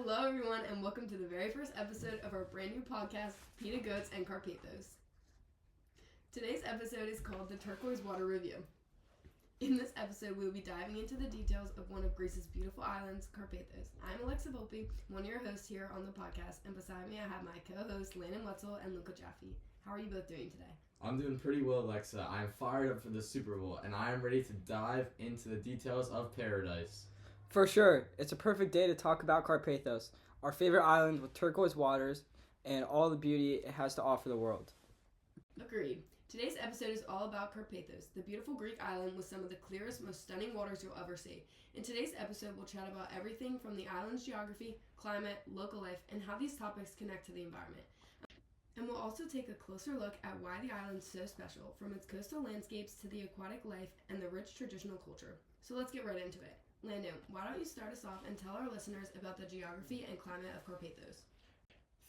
Hello, everyone, and welcome to the very first episode of our brand new podcast, PETA Goats and Karpathos. Today's episode is called the Turquoise Water Review. In this episode, we will be diving into the details of one of Greece's beautiful islands, Karpathos. I'm Alexa Volpe, one of your hosts here on the podcast, and beside me I have my co-hosts Landon Wetzel and Luca Jaffe. How are you both doing today? I'm doing pretty well, Alexa. I'm fired up for the Super Bowl, and I am ready to dive into the details of paradise. For sure, it's a perfect day to talk about Karpathos, our favorite island with turquoise waters and all the beauty it has to offer the world. Agreed. Today's episode is all about Karpathos, the beautiful Greek island with some of the clearest, most stunning waters you'll ever see. In today's episode, we'll chat about everything from the island's geography, climate, local life, and how these topics connect to the environment. And we'll also take a closer look at why the island's so special, from its coastal landscapes to the aquatic life and the rich traditional culture. So let's get right into it. Landon, why don't you start us off and tell our listeners about the geography and climate of Karpathos?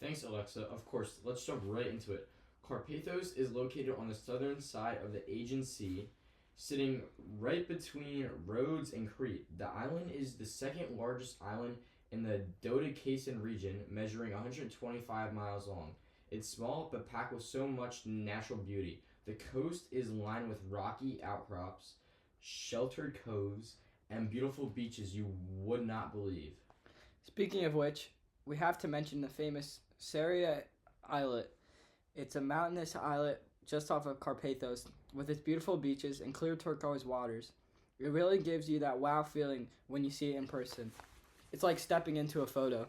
Thanks, Alexa. Of course, let's jump right into it. Karpathos is located on the southern side of the Aegean Sea, sitting right between Rhodes and Crete. The island is the second largest island in the Dodecanean region, measuring 125 miles long. It's small, but packed with so much natural beauty. The coast is lined with rocky outcrops, sheltered coves, and beautiful beaches you would not believe. Speaking of which, we have to mention the famous Saria Islet. It's a mountainous islet just off of Karpathos with its beautiful beaches and clear turquoise waters. It really gives you that wow feeling when you see it in person. It's like stepping into a photo.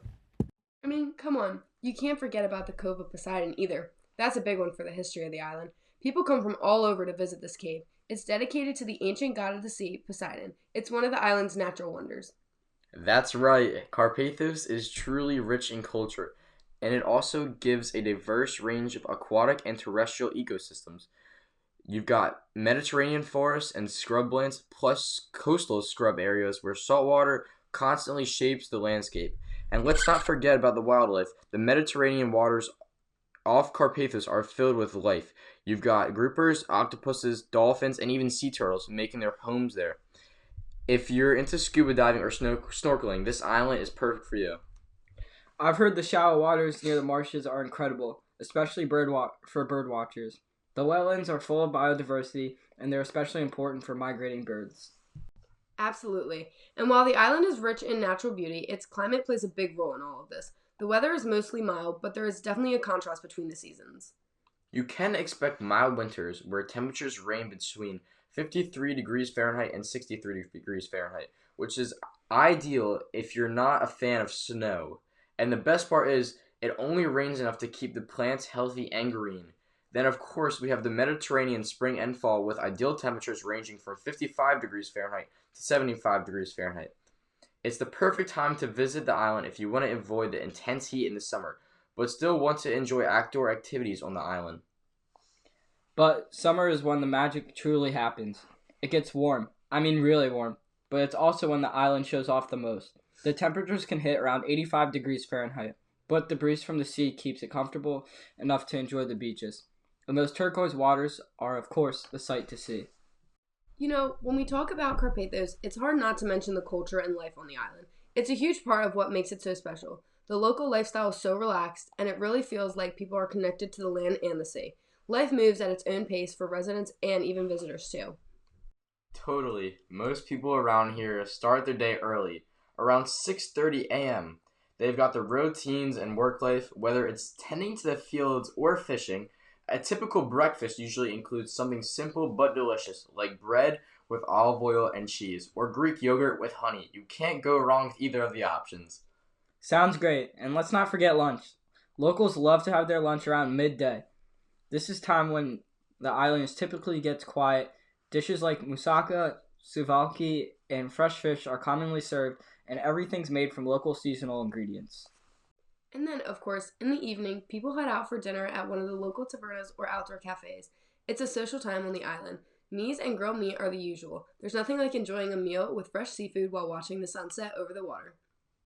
I mean, come on. You can't forget about the Cove of Poseidon either. That's a big one for the history of the island. People come from all over to visit this cave. It's dedicated to the ancient god of the sea, Poseidon. It's one of the island's natural wonders. That's right. Karpathos is truly rich in culture, and it also gives a diverse range of aquatic and terrestrial ecosystems. You've got Mediterranean forests and scrublands, plus coastal scrub areas where saltwater constantly shapes the landscape. And let's not forget about the wildlife. The Mediterranean waters off Karpathos are filled with life. You've got groupers, octopuses, dolphins, and even sea turtles making their homes there. If you're into scuba diving or snorkeling, this island is perfect for you. I've heard the shallow waters near the marshes are incredible, especially for bird watchers. The wetlands are full of biodiversity, and they're especially important for migrating birds. Absolutely. And while the island is rich in natural beauty, its climate plays a big role in all of this. The weather is mostly mild, but there is definitely a contrast between the seasons. You can expect mild winters where temperatures range between 53 degrees Fahrenheit and 63 degrees Fahrenheit, which is ideal if you're not a fan of snow. And the best part is, it only rains enough to keep the plants healthy and green. Then, of course, we have the Mediterranean spring and fall with ideal temperatures ranging from 55 degrees Fahrenheit to 75 degrees Fahrenheit. It's the perfect time to visit the island if you want to avoid the intense heat in the summer, but still want to enjoy outdoor activities on the island. But summer is when the magic truly happens. It gets warm. I mean really warm. But it's also when the island shows off the most. The temperatures can hit around 85 degrees Fahrenheit, but the breeze from the sea keeps it comfortable enough to enjoy the beaches. And those turquoise waters are, of course, the sight to see. You know, when we talk about Karpathos, it's hard not to mention the culture and life on the island. It's a huge part of what makes it so special. The local lifestyle is so relaxed, and it really feels like people are connected to the land and the sea. Life moves at its own pace for residents and even visitors, too. Totally. Most people around here start their day early, around 6:30 a.m. They've got their routines and work life, whether it's tending to the fields or fishing. A typical breakfast usually includes something simple but delicious, like bread with olive oil and cheese, or Greek yogurt with honey. You can't go wrong with either of the options. Sounds great. And let's not forget lunch. Locals love to have their lunch around midday. This is time when the island typically gets quiet. Dishes like moussaka, souvlaki, and fresh fish are commonly served, and everything's made from local seasonal ingredients. And then, of course, in the evening, people head out for dinner at one of the local tavernas or outdoor cafes. It's a social time on the island. Mies and grilled meat are the usual. There's nothing like enjoying a meal with fresh seafood while watching the sunset over the water.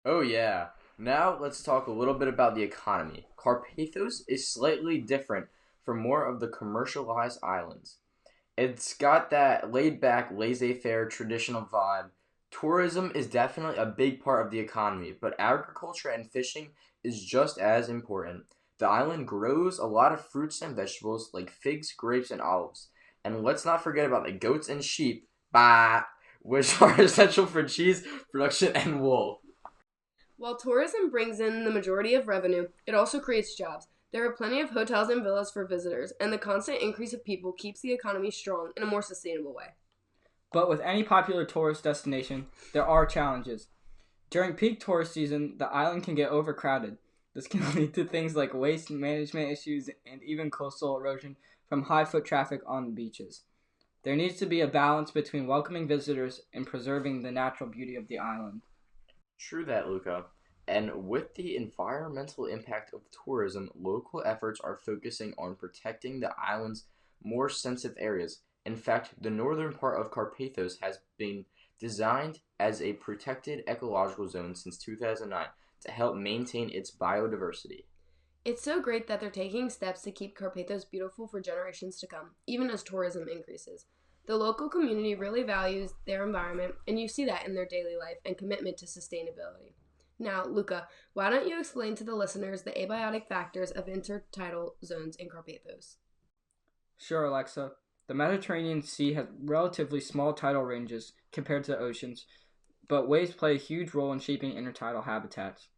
Oh yeah. Now let's talk a little bit about the economy. Karpathos is slightly different from more of the commercialized islands. It's got that laid-back, laissez-faire traditional vibe Tourism is definitely a big part of the economy, but agriculture and fishing is just as important. The island grows a lot of fruits and vegetables like figs, grapes, and olives. And let's not forget about the goats and sheep, which are essential for cheese production and wool. While tourism brings in the majority of revenue, it also creates jobs. There are plenty of hotels and villas for visitors, and the constant increase of people keeps the economy strong in a more sustainable way. But with any popular tourist destination, there are challenges. During peak tourist season, the island can get overcrowded. This can lead to things like waste management issues and even coastal erosion from high foot traffic on the beaches. There needs to be a balance between welcoming visitors and preserving the natural beauty of the island. True that, Luca. And with the environmental impact of tourism, local efforts are focusing on protecting the island's more sensitive areas. In fact, the northern part of Karpathos has been designed as a protected ecological zone since 2009 to help maintain its biodiversity. It's so great that they're taking steps to keep Karpathos beautiful for generations to come, even as tourism increases. The local community really values their environment, and you see that in their daily life and commitment to sustainability. Now, Luca, why don't you explain to the listeners the abiotic factors of intertidal zones in Karpathos? Sure, Alexa. The Mediterranean Sea has relatively small tidal ranges compared to the oceans, but waves play a huge role in shaping intertidal habitats.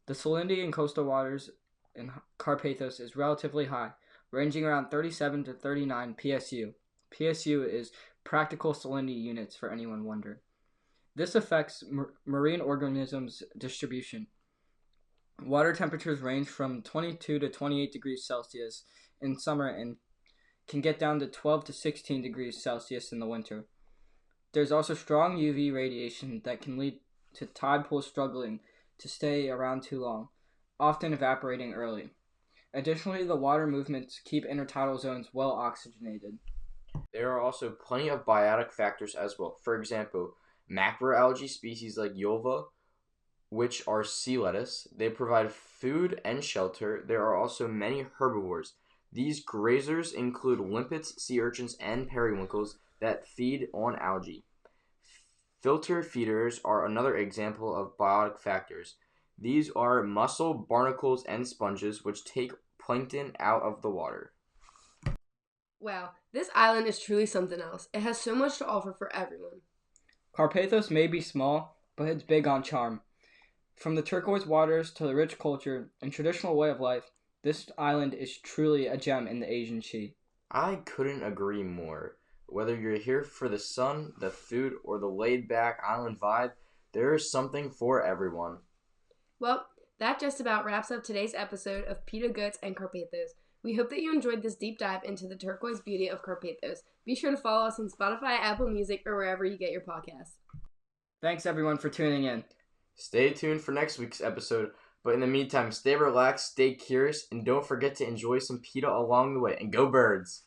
The salinity in coastal waters in Karpathos is relatively high, ranging around 37 to 39 PSU. PSU is practical salinity units for anyone wondering. This affects marine organisms' distribution. Water temperatures range from 22 to 28 degrees Celsius in summer and can get down to 12 to 16 degrees Celsius in the winter. There's also strong UV radiation that can lead to tide pools struggling to stay around too long, often evaporating early. Additionally, the water movements keep intertidal zones well oxygenated. There are also plenty of biotic factors as well. For example, macroalgae species like Ulva, which are sea lettuce, they provide food and shelter. There are also many herbivores. These grazers include limpets, sea urchins, and periwinkles that feed on algae. Filter feeders are another example of biotic factors. These are mussel, barnacles, and sponges which take plankton out of the water. Wow, this island is truly something else. It has so much to offer for everyone. Karpathos may be small, but it's big on charm. From the turquoise waters to the rich culture and traditional way of life, this island is truly a gem in the Asian Sea. I couldn't agree more. Whether you're here for the sun, the food, or the laid-back island vibe, there is something for everyone. Well, that just about wraps up today's episode of Pita Goats and Karpathos. We hope that you enjoyed this deep dive into the turquoise beauty of Karpathos. Be sure to follow us on Spotify, Apple Music, or wherever you get your podcasts. Thanks everyone for tuning in. Stay tuned for next week's episode, but in the meantime, stay relaxed, stay curious, and don't forget to enjoy some pita along the way. And go birds!